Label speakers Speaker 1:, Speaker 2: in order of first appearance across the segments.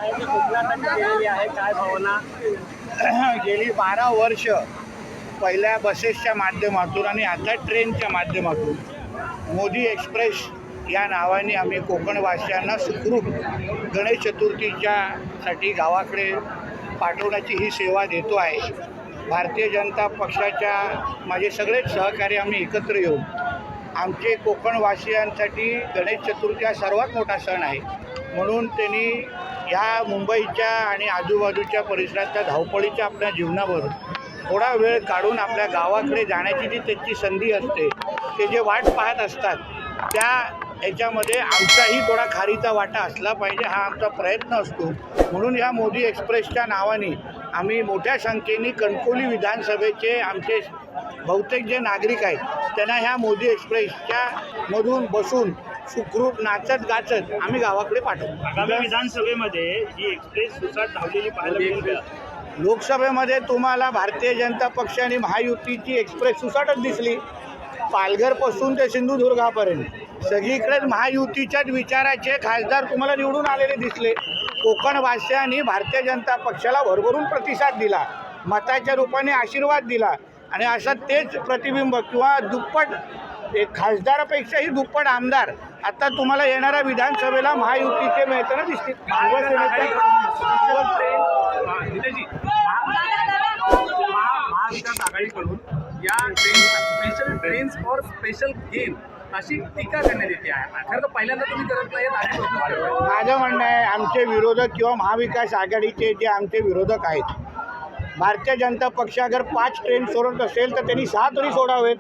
Speaker 1: आहे ती कोकणासाठी केलेली आहे, काय भावना?
Speaker 2: गेली 12 वर्ष पहिल्या बसेसच्या माध्यमातून आणि आता ट्रेनच्या माध्यमातून मोदी एक्सप्रेस या नावाने आम्ही कोकणवासियांना सुखरूप गणेश चतुर्थीच्यासाठी गावाकडे पाठवण्याची ही सेवा देतो आहे. भारतीय जनता पक्षाच्या माझे सगळेच सहकारी आम्ही एकत्र येऊन आमचे कोकणवासियांसाठी गणेश चतुर्थी हा सर्वात मोठा सण आहे, म्हणून त्यांनी ह्या मुंबईच्या आणि आजूबाजूच्या परिसरातल्या धावपळीच्या आपल्या जीवनावर थोडा वेळ काढून आपल्या गावाकडे जाण्याची जी त्यांची संधी असते, ते जे वाट पाहत असतात त्या याच्यामध्ये आमचाही थोडा खारीचा वाटा असला पाहिजे हा आमचा प्रयत्न असतो. म्हणून ह्या मोदी एक्सप्रेसच्या नावाने आम्ही मोठ्या संख्येने कणकवली विधानसभेचे आमचे बहुतेक जे नागरिक आहेत त्यांना ह्या मोदी एक्सप्रेसच्या मधून बसून सुखरूप नाचत गाचत आम्ही गावाकडे पाठवतो.
Speaker 1: आगामी विधानसभेमध्ये ही एक्सप्रेस सुसाट धावलेली पाहायला मिळेल.
Speaker 2: लोकसभेमध्ये तुम्हाला भारतीय जनता पक्ष आणि महायुतीची एक्सप्रेस सुसाटच दिसली. पालघरपासून ते सिंधुदुर्गापर्यंत सगळीकडेच महायुतीच्याच विचाराचे खासदार तुम्हाला निवडून आलेले दिसले. कोकणवासियांनी भारतीय जनता पक्षाला भरभरून प्रतिसाद दिला, मताच्या रूपाने आशीर्वाद दिला आणि असं तेच प्रतिबिंब किंवा दुप्पट एक खासदारापेक्षाही दुप्पट आमदार आता तुम्हाला येणाऱ्या विधानसभेला महायुतीचे मिळताना दिसतील.
Speaker 3: महाविकास आघाडीकडून या special trains for special game अशी टीका करण्यात येते आहे. खरं तर पहिल्यांदा तुम्ही करत नाही.
Speaker 2: माझं म्हणणं आहे, आमचे विरोधक किंवा महाविकास आघाडीचे जे आमचे विरोधक आहेत, भारतीय जनता पक्ष अगर 5 ट्रेन सोडत असेल तर त्यांनी 6 तरी सोडावेत.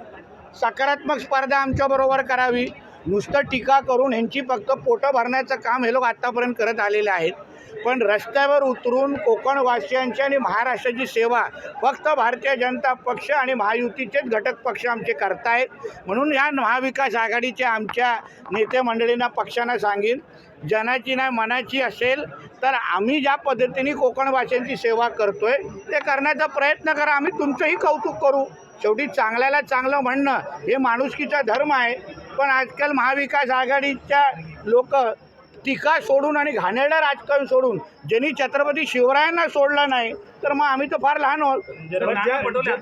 Speaker 2: सकारात्मक स्पर्धा आमच्याबरोबर करावी. नुसतं टीका करून ह्यांची फक्त पोटं भरण्याचं काम हे लोक आत्तापर्यंत करत आलेले आहेत. पण रस्त्यावर उतरून कोकणवासियांची आणि महाराष्ट्राची सेवा फक्त भारतीय जनता पक्ष आणि महायुतीचेच घटक पक्ष आमचे करतायत. म्हणून ह्या महाविकास आघाडीच्या आमच्या नेते मंडळींना पक्षांना सांगेन, जनाची नाही मनाची असेल तर आम्ही ज्या पद्धतीने कोकणवासियांची सेवा करतोय ते करण्याचा प्रयत्न करा. आम्ही तुमचंही कौतुक करू. शेवटी चांगल्याला चांगलं म्हणणं हे माणुसकीचा धर्म आहे. पण आजकाल महाविकास आघाडीच्या लोक टीका सोडून आणि घाणेरडं राजकारण सोडून ज्यांनी छत्रपती शिवरायांना सोडलं नाही तर मग आम्ही तर फार लहान आहोत.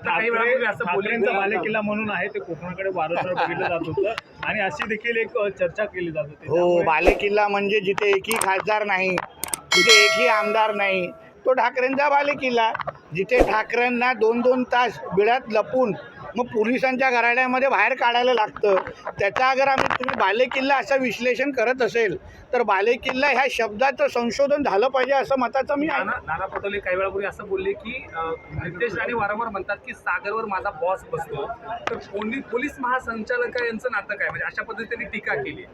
Speaker 1: ठाकरेंचा बालेकिल्ला म्हणून आहे, ते कोकणाकडे वारंवार बघितलं जात होतं आणि अशी देखील एक चर्चा केली जात होती.
Speaker 2: हो, बालेकिल्ला म्हणजे जिथे एकही खासदार नाही, जिथे एकही आमदार नाही, तो ठाकरेंचा बालेकिल्ला. जिथे ठाकरेंना 2-2 तास बिळात लपून मग पोलिसांच्या घराण्यामध्ये बाहेर काढायला लागतं, त्याचा अगर तुम्ही बालेकिल्ला असं विश्लेषण करत असेल तर बालेकिल्ला ह्या शब्दाचं संशोधन झालं पाहिजे असं मताचं मी आहे.
Speaker 3: नाना पटोले काही वेळापूर्वी असं बोलले की नितेश राणे वारंवार म्हणतात की सागरवर माझा बॉस बसतो, तर पोलीस महासंचालक यांचं नातं काय, म्हणजे अशा पद्धतीने टीका केली.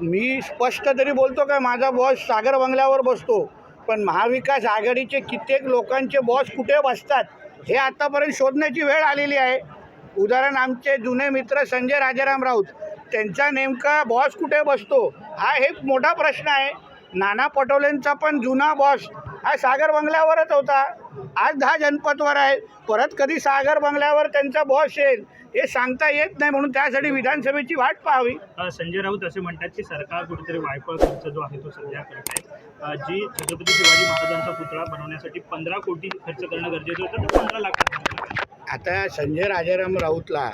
Speaker 2: मी स्पष्ट तरी बोलतो काय, माझा बॉस सागर बंगल्यावर बसतो, पण महाविकास आघाडीचे कित्येक लोकांचे बॉस कुठे बसतात हे आतापर्यंत शोधण्याची वेळ आलेली आहे. उदाहरण आमचे जुने मित्र संजय राजाराम राऊत, त्यांचा नेमका बॉस कुठे बसतो हा एक मोठा प्रश्न आहे. नाना पटोलेंचा पण जुना बॉस हा सागर बंगल्यावरच होता, आज 10 जनपथवर आहे. परत कधी सागर बंगल्यावर त्यांचा बॉस येईल हे सांगता येत नाही, म्हणून त्यासाठी विधानसभेची वाट पाहावी.
Speaker 1: संजय राऊत असे म्हणतात की सरकार कुठेतरी वायफळ खर्च जो आहे तो सध्या करत आहे. जी छत्रपती शिवाजी महाराजांचा पुतळा बनवण्यासाठी 15 कोटी खर्च करणं गरजेचं होतं, तर 15 लाख.
Speaker 2: आता संजय राजाराम राऊतला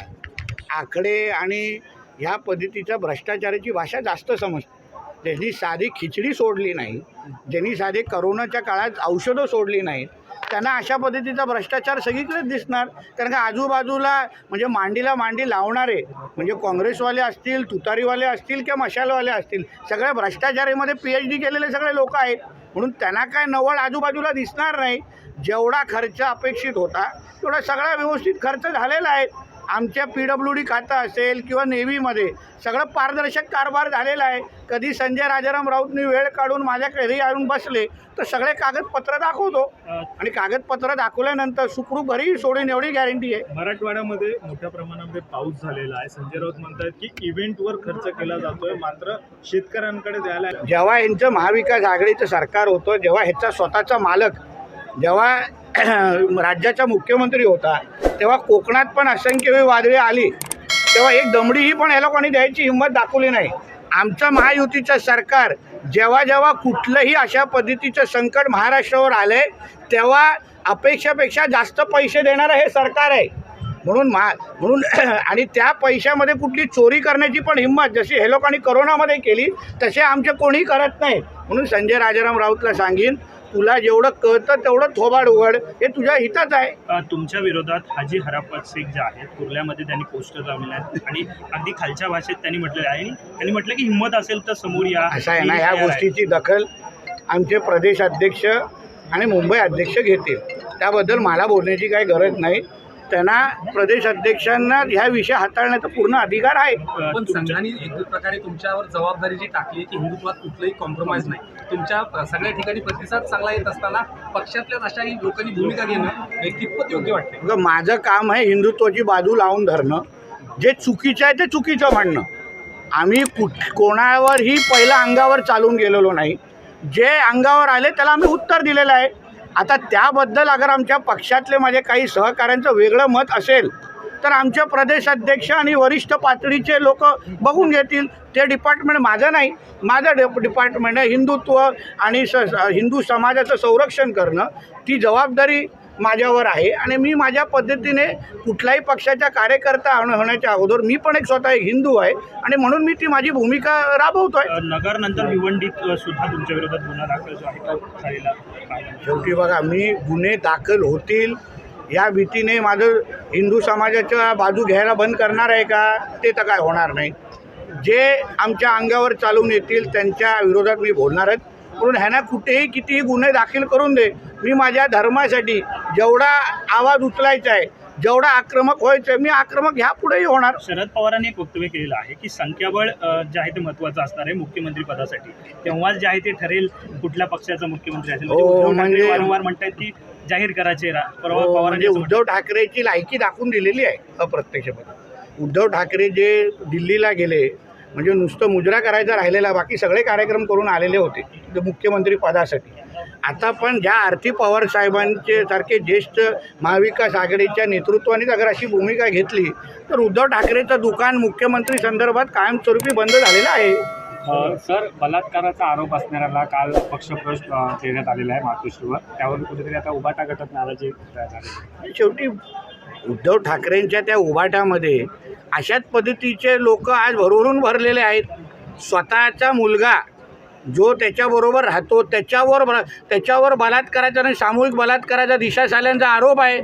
Speaker 2: आकडे आणि ह्या पद्धतीच्या भ्रष्टाचाराची भाषा जास्त समजते. ज्यांनी साधी खिचडी सोडली नाही, ज्यांनी साधे करोनाच्या काळात औषधं सोडली नाहीत, त्यांना अशा पद्धतीचा भ्रष्टाचार सगळीकडेच दिसणार. कारण का आजूबाजूला म्हणजे मांडीला मांडी लावणारे म्हणजे काँग्रेसवाले असतील, तुतारीवाले असतील किंवा मशालवाले असतील, सगळ्या भ्रष्टाचारामध्ये PhD केलेले सगळे लोक आहेत. म्हणून त्यांना काय नवळ आजूबाजूला दिसणार नाही. जेवढा खर्च अपेक्षित होता तेवढा सगळा व्यवस्थित खर्च झालेला आहे. आमच्या PWD खातं असेल किंवा नेव्हीमध्ये सगळं पारदर्शक कारभार झालेला आहे. कधी संजय राजाराम राऊतनी वेळ काढून माझ्या घरी आणून बसले तर सगळे कागदपत्र दाखवतो आणि कागदपत्र दाखवल्यानंतर सुखरूप घरी सोडून एवढी गॅरंटी आहे.
Speaker 1: मराठवाड्यामध्ये मोठ्या प्रमाणामध्ये पाऊस झालेला आहे. संजय राऊत म्हणतात की इव्हेंटवर खर्च केला जातोय, मात्र शेतकऱ्यांकडे द्यायला.
Speaker 2: जेव्हा यांचं महाविकास आघाडीचं सरकार होतं, जेव्हा ह्याचा स्वतःचा मालक जेव्हा राज्याचा मुख्यमंत्री होता, तेव्हा कोकणात पण असंख्य वादळे आली, तेव्हा एक दमडीही पण या लोकांनी द्यायची हिंमत दाखवली नाही. आमचं महायुतीचं सरकार जेव्हा जेव्हा कुठलंही अशा पद्धतीचं संकट महाराष्ट्रावर आलं आहे तेव्हा अपेक्षापेक्षा जास्त पैसे देणारं हे सरकार आहे. म्हणून आणि त्या पैशामध्ये कुठली चोरी करण्याची पण हिंमत जशी हे लोकांनी करोनामध्ये केली तसे आमचे कोणीही करत नाहीत. म्हणून संजय राजाराम राऊतला सांगेन, तुला जेवढं कळतं तेवढं थोबाड उघड, हे तुझ्या हिताच आहे.
Speaker 1: तुमच्या विरोधात हाजी हराफत शेख जे आहेत कुर्ल्यामध्ये त्यांनी पोस्टर लावलेले आहेत आणि अगदी खालच्या भाषेत त्यांनी म्हटलेलं आहे. त्यांनी म्हटलं की हिंमत असेल तर समोर या.
Speaker 2: असं आहे ना, ह्या गोष्टीची दखल आमचे प्रदेश अध्यक्ष आणि मुंबई अध्यक्ष घेतील. त्याबद्दल मला बोलण्याची काही गरज नाही. त्यांना प्रदेश अध्यक्षांना ह्या विषय हाताळण्याचा पूर्ण अधिकार आहे.
Speaker 3: पण संघाने एक प्रकारे तुमच्यावर जबाबदारी जी टाकली की हिंदुत्वात कुठलंही कॉम्प्रोमाइज नाही, तुमच्या सगळ्या ठिकाणी प्रतिसाद चांगला येत असताना पक्षातल्याच अशाही लोकांनी भूमिका घेणं हे कितपत योग्य वाटते?
Speaker 2: बघा, माझं काम आहे हिंदुत्वाची बाजू लावून धरणं, जे चुकीचं आहे ते चुकीचं म्हणणं. आम्ही कोणावरही पहिला अंगावर चालून गेलेलो नाही. जे अंगावर आले त्याला आम्ही उत्तर दिलेलं आहे. आता त्याबद्दल अगर आमच्या पक्षातले माझे काही सहकाऱ्यांचं वेगळं मत असेल तर आमचे प्रदेश अध्यक्ष आणि वरिष्ठ पातळीचे लोक बघून घेतील. ते डिपार्टमेंट माझं नाही. माझं डिपार्टमेंट आहे हिंदुत्व आणि हिंदू समाजाचं संरक्षण करणं. ती जबाबदारी माझ्यावर आहे आणि मी माझ्या पद्धतीने कुठल्याही पक्षाच्या कार्यकर्ता होण्याच्या अगोदर मी पण स्वतः एक हिंदू आहे आणि म्हणून मी ती माझी भूमिका राबवतो आहे.
Speaker 1: नगरनंतर भिवंडीत सुद्धा तुमच्या विरोधात गुन्हा दाखल जो आहे झालेला.
Speaker 2: शेवटी बघा, मी गुन्हे दाखल होतील या भीतीने माझं हिंदू समाजाच्या बाजू घ्यायला बंद करणार आहे का? ते तर काय होणार नाही. जे आमच्या अंगावर चालून येतील त्यांच्या विरोधात मी बोलणार आहे. म्हणून ह्यांना कुठेही कितीही गुन्हे दाखल करून दे, मी माझ्या धर्मासाठी जेवढा आवाज उचलायचा आहे, जेवढा आक्रमक व्हायचं आहे, मी आक्रमक ह्या पुढेही होणार.
Speaker 1: शरद पवारांनी एक वक्तव्य केलेलं आहे की संख्याबळ जे आहे ते महत्त्वाचं असणार आहे मुख्यमंत्री पदासाठी. तेव्हाच जे आहे ते ठरेल कुठल्या पक्षाचा मुख्यमंत्री असेल.
Speaker 2: म्हणजे
Speaker 1: वारंवार म्हणतात की जाहीर करायचे.
Speaker 2: म्हणजे उद्धव ठाकरेची लायकी दाखवून दिलेली आहे अप्रत्यक्षपणे. उद्धव ठाकरे जे दिल्लीला गेले म्हणजे नुसतं मुजरा करायचा राहिलेला, बाकी सगळे कार्यक्रम करून आलेले होते मुख्यमंत्री पदासाठी. आता पण ज्या आरती पवार साहेबांचे सारखे ज्येष्ठ महाविकास आघाडीच्या नेतृत्वाने अगर अशी भूमिका घेतली तर उद्धव ठाकरेचं दुकान मुख्यमंत्री संदर्भात कायमस्वरूपी बंद झालेलं आहे.
Speaker 4: सर, बलात्काराचा आरोप असणाऱ्याला काल पक्षप्रवेश देण्यात आलेला आहे मातोश्रीवर. त्यावर कुठेतरी आता उभाटा गटात नाराजी झाली.
Speaker 2: शेवटी उद्धव ठाकरेंच्या त्या उभाटामध्ये अशाच पद्धतीचे लोक आज भरभरून भरलेले आहेत. स्वतःचा मुलगा जो त्याच्याबरोबर राहतो त्याच्यावर बलात्काराचा आणि सामूहिक बलात्काराचा दिशा साल्यांचा आरोप आहे.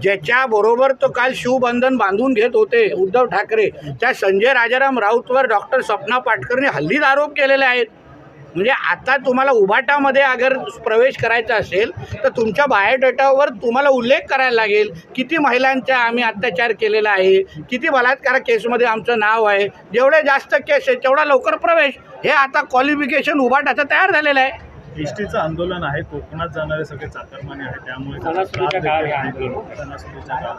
Speaker 2: ज्याच्याबरोबर तो काल शिवबंधन बांधून घेत होते उद्धव ठाकरे, त्या संजय राजाराम राऊतवर डॉक्टर स्वप्ना पाटकरने हल्लीच आरोप केलेले आहेत. म्हणजे आता तुम्हाला उभाटामध्ये अगर प्रवेश करायचा असेल तर तुमच्या बायोडेटावर तुम्हाला उल्लेख करायला लागेल किती महिलांचा आम्ही अत्याचार केलेला आहे, किती बलात्कार केसमध्ये आमचं नाव आहे. जेवढे जास्त केस आहे तेवढा लवकर प्रवेश, हे आता क्वालिफिकेशन उभाटाचं तयार झालेलं आहे.
Speaker 5: एसटीचं आंदोलन आहे, कोकणात जाणारे सगळे चाकरमाने आहेत, त्यामुळे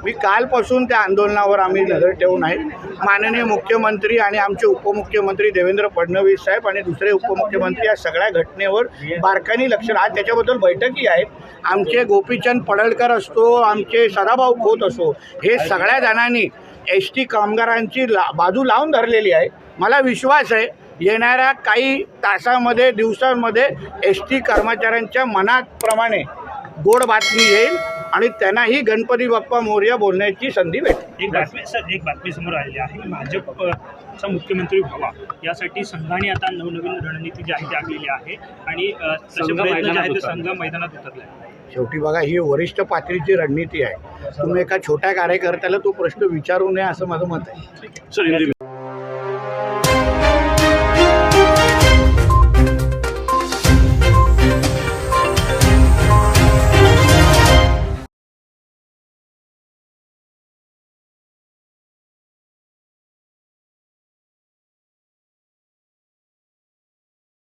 Speaker 2: मी कालपासून त्या आंदोलनावर आम्ही नजर ठेवून आहे. माननीय मुख्यमंत्री आणि आमचे उपमुख्यमंत्री देवेंद्र फडणवीस साहेब आणि दुसरे उपमुख्यमंत्री या सगळ्या घटनेवर बारकाईने लक्ष आज त्याच्याबद्दल बैठकी आहेत. आमचे गोपीचंद पडळकर असतो, आमचे सदाभाऊ खोत असो, हे सगळ्या जणांनी एस टी कामगारांची बाजू लावून धरलेली आहे. मला विश्वास आहे येणाऱ्या काही तासामध्ये दिवसांमध्ये एस टी कर्मचाऱ्यांच्या मनाप्रमाणे गोड बातमी येईल आणि त्यांनाही गणपती बाप्पा मोरया बोलण्याची संधी भेटेल.
Speaker 1: एक बातमी समोर आलेली आहे की भाजपचा मुख्यमंत्री व्हावा यासाठी संघाने आता नवनवीन रणनीती जी आहे ती आखलेली आहे आणि तसे प्रयत्न जे आहे ते संघ मैदानात उतरले आहे.
Speaker 2: शेवटी बघा, ही वरिष्ठ पातळीची रणनीती आहे. तुम्ही एका छोट्या कार्यकर्त्याला तो प्रश्न विचारू नये असं माझं मत आहे.